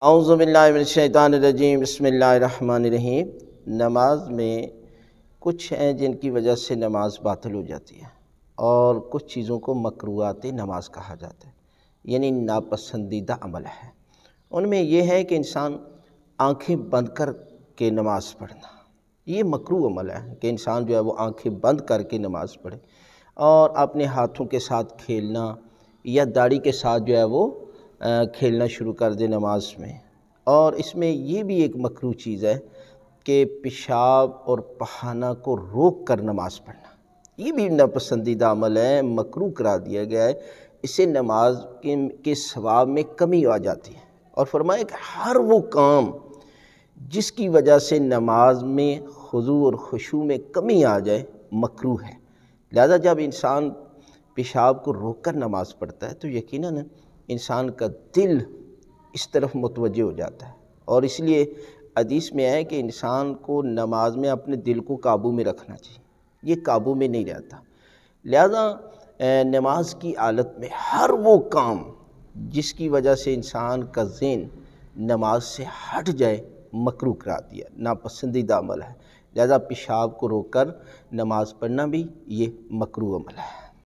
اعوذ باللہ من الشیطان الرجیم، بسم اللہ الرحمن الرحیم۔ نماز میں کچھ ہیں جن کی وجہ سے نماز باطل ہو جاتی ہے، اور کچھ چیزوں کو مکروہات نماز کہا جاتا ہے، یعنی ناپسندیدہ عمل ہے۔ ان میں یہ ہے کہ انسان آنکھیں بند کر کے نماز پڑھنا، یہ مکروہ عمل ہے کہ انسان جو ہے وہ آنکھیں بند کر کے نماز پڑھے، اور اپنے ہاتھوں کے ساتھ کھیلنا یا داڑھی کے ساتھ جو ہے وہ کھیلنا شروع کر دے نماز میں۔ اور اس میں یہ بھی ایک مکروہ چیز ہے کہ پیشاب اور پخانہ کو روک کر نماز پڑھنا، یہ بھی ناپسندیدہ عمل ہے، مکروہ قرار دیا گیا ہے۔ اس سے نماز کے ثواب میں کمی آ جاتی ہے، اور فرمایا کہ ہر وہ کام جس کی وجہ سے نماز میں خضوع اور خشوع میں کمی آ جائے مکروہ ہے۔ لہذا جب انسان پیشاب کو روک کر نماز پڑھتا ہے تو یقیناً انسان کا دل اس طرف متوجہ ہو جاتا ہے، اور اس لیے حدیث میں ہے کہ انسان کو نماز میں اپنے دل کو قابو میں رکھنا چاہیے، یہ قابو میں نہیں رہتا۔ لہذا نماز کی حالت میں ہر وہ کام جس کی وجہ سے انسان کا ذہن نماز سے ہٹ جائے مکروہ قرار دیا، ناپسندیدہ عمل ہے۔ لہذا پیشاب کو روک کر نماز پڑھنا بھی یہ مکروہ عمل ہے۔